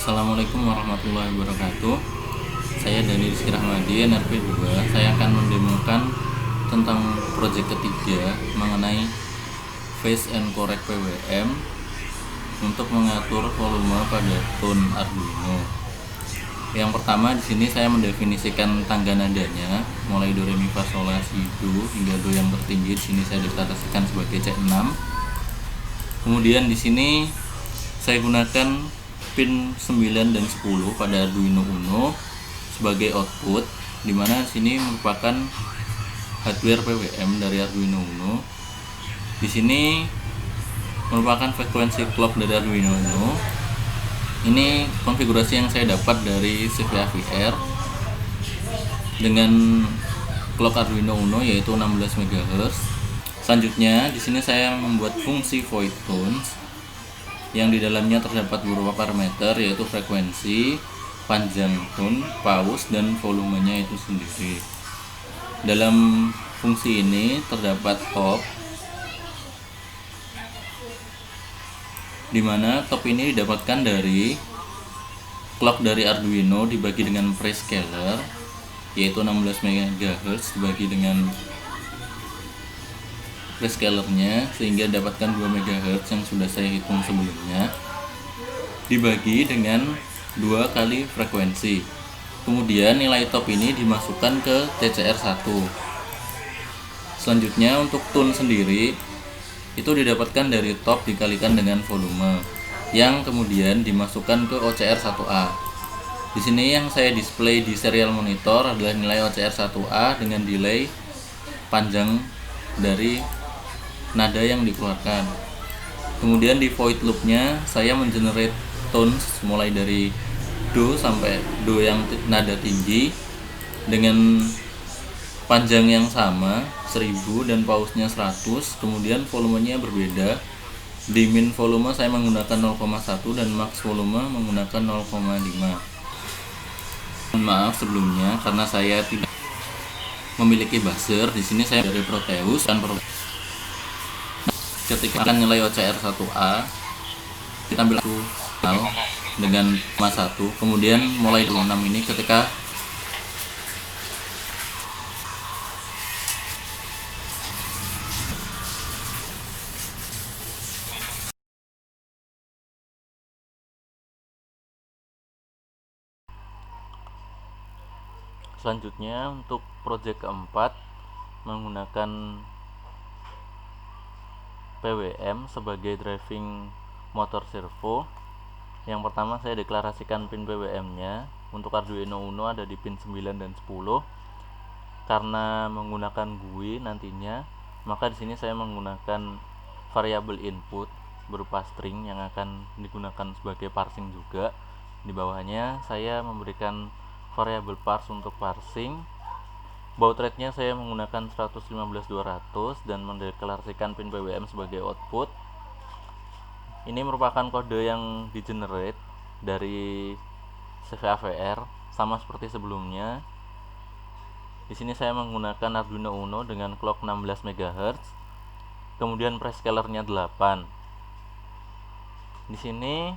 Assalamualaikum warahmatullahi wabarakatuh. Saya Dani Rizky Rahmadi, NRP2. Saya akan mendemokan tentang proyek ketiga mengenai Phase and Correct PWM untuk mengatur volume pada tone Arduino. Yang pertama, di sini saya mendefinisikan tangga nadanya mulai do re mi fa sol la si do hingga do yang tertinggi. Di sini saya deklarasikan sebagai C6. Kemudian di sini saya gunakan pin 9 dan 10 pada Arduino Uno sebagai output, dimana di sini merupakan hardware PWM dari Arduino Uno. Di sini merupakan frekuensi clock dari Arduino Uno. Ini konfigurasi yang saya dapat dari CVA-VR dengan clock Arduino Uno yaitu 16 MHz. Selanjutnya di sini saya membuat fungsi void tones yang di dalamnya terdapat beberapa parameter yaitu frekuensi, panjang tone, pause, dan volumenya itu sendiri. Dalam fungsi ini terdapat top, dimana top ini didapatkan dari clock dari Arduino dibagi dengan prescaler yaitu 16 MHz dibagi dengan prescalernya sehingga dapatkan 2 MHz yang sudah saya hitung sebelumnya dibagi dengan 2 kali frekuensi. Kemudian nilai top ini dimasukkan ke TCR1. Selanjutnya untuk tune sendiri itu didapatkan dari top dikalikan dengan volume yang kemudian dimasukkan ke OCR1A. Di sini yang saya display di serial monitor adalah nilai OCR1A dengan delay panjang dari nada yang dikeluarkan. Kemudian di void loopnya saya mengenerate tones mulai dari do sampai do yang nada tinggi dengan panjang yang sama 1000 dan pause-nya 100. Kemudian volumenya berbeda. Di min volume saya menggunakan 0,1 dan max volume menggunakan 0,5. Mohon maaf sebelumnya karena saya tidak memiliki buzzer. Di sini saya dari Proteus dan ketika akan nilai OCR1A kita ambil dengan 1, kemudian mulai 26 ini ketika selanjutnya untuk project keempat menggunakan PWM sebagai driving motor servo. Yang pertama saya deklarasikan pin PWM-nya. Untuk Arduino Uno ada di pin 9 dan 10. Karena menggunakan GUI nantinya, maka di sini saya menggunakan variabel input berupa string yang akan digunakan sebagai parsing juga. Di bawahnya saya memberikan variabel parse untuk parsing. Baud rate-nya saya menggunakan 115/200 dan mendeklarasikan pin PWM sebagai output. Ini merupakan kode yang di-generate dari CVA-VR sama seperti sebelumnya. Di sini saya menggunakan Arduino Uno dengan clock 16 MHz. Kemudian prescalernya 8. Di sini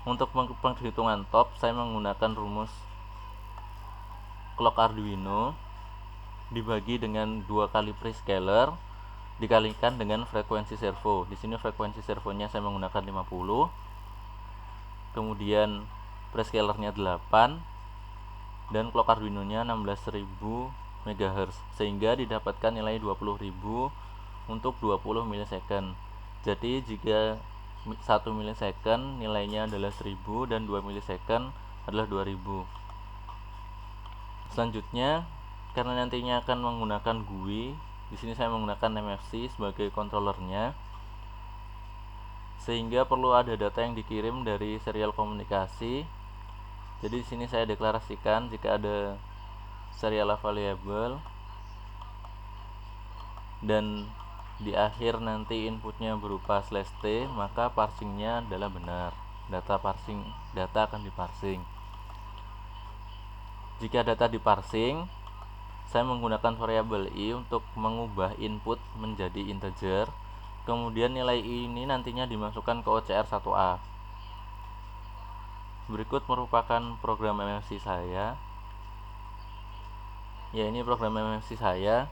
untuk penghitungan top saya menggunakan rumus clock Arduino dibagi dengan 2 kali prescaler dikalikan dengan frekuensi servo. Di sini frekuensi servonya saya menggunakan 50. Kemudian prescalernya 8 dan clock Arduino-nya 16.000 MHz sehingga didapatkan nilai 20.000 untuk 20 milisecond. Jadi jika 1 milisecond nilainya adalah 1000 dan 2 milisecond adalah 2000. Selanjutnya, karena nantinya akan menggunakan GUI, di sini saya menggunakan MFC sebagai controllernya, sehingga perlu ada data yang dikirim dari serial komunikasi. Jadi di sini saya deklarasikan jika ada serial variable dan di akhir nanti inputnya berupa /t, maka parsingnya adalah benar. Data akan diparsing. Jika data diparsing, saya menggunakan variabel i untuk mengubah input menjadi integer. Kemudian nilai i ini nantinya dimasukkan ke OCR1A. Berikut merupakan program MFC saya. Ya, ini program MFC saya.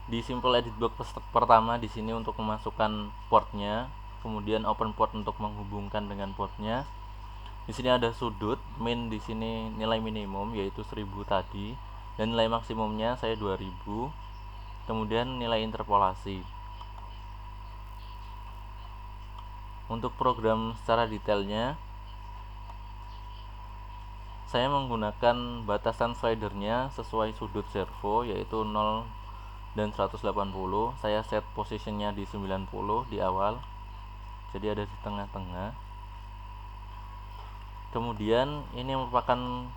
Di Simple Edit Box pertama di sini untuk memasukkan portnya, kemudian open port untuk menghubungkan dengan portnya. Di sini ada sudut, min di sini nilai minimum yaitu 1000 tadi, dan nilai maksimumnya saya 2000. Kemudian nilai interpolasi. Untuk program secara detailnya, saya menggunakan batasan slidernya sesuai sudut servo yaitu 0 dan 180. Saya set posisinya di 90 di awal, jadi ada di tengah-tengah. Kemudian ini merupakan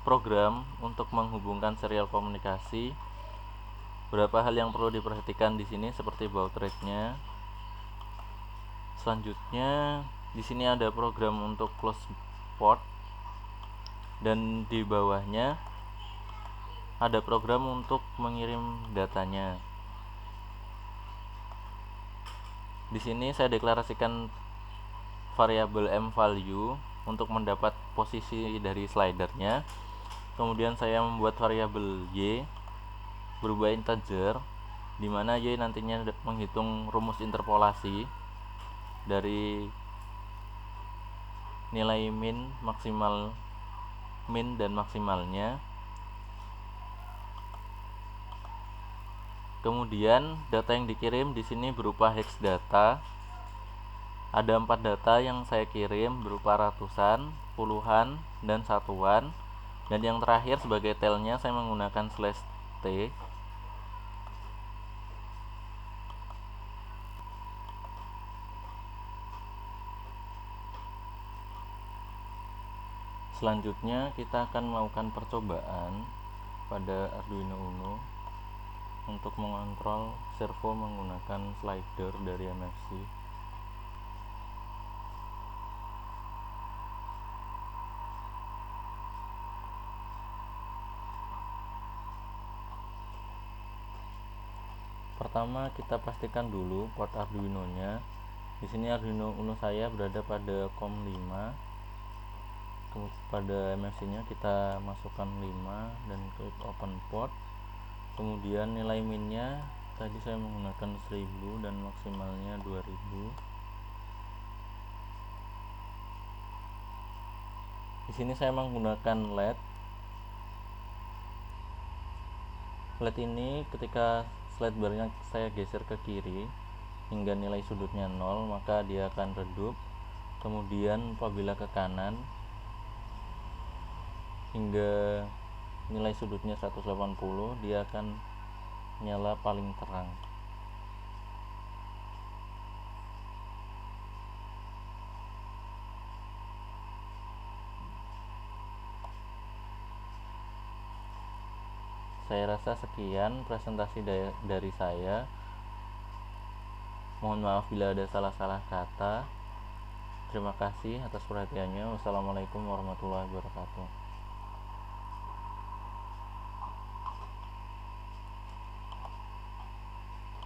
program untuk menghubungkan serial komunikasi. Beberapa hal yang perlu diperhatikan di sini seperti baud rate-nya. Selanjutnya di sini ada program untuk close port, dan di bawahnya ada program untuk mengirim datanya. Di sini saya deklarasikan variabel m value untuk mendapat posisi dari slidernya. Kemudian saya membuat variabel y berubah integer, di mana y nantinya menghitung rumus interpolasi dari nilai min, maksimal, min dan maksimalnya. Kemudian data yang dikirim di sini berupa hex data. Ada 4 data yang saya kirim berupa ratusan, puluhan, dan satuan. Dan yang terakhir sebagai tailnya saya menggunakan /t. Selanjutnya kita akan melakukan percobaan pada Arduino Uno untuk mengontrol servo menggunakan slider dari MFC. Pertama kita pastikan dulu port Arduino-nya. Di sini Arduino Uno saya berada pada COM 5. Pada MFC-nya kita masukkan 5 dan klik open port. Kemudian nilai min-nya tadi saya menggunakan 1000 dan maksimalnya 2000. Di sini saya menggunakan LED. LED ini ketika slide barnya saya geser ke kiri hingga nilai sudutnya 0, maka dia akan redup. Kemudian apabila ke kanan hingga nilai sudutnya 180, dia akan nyala paling terang. Saya rasa sekian presentasi dari saya. Mohon maaf bila ada salah-salah kata. Terima kasih atas perhatiannya. Wassalamualaikum warahmatullahi wabarakatuh.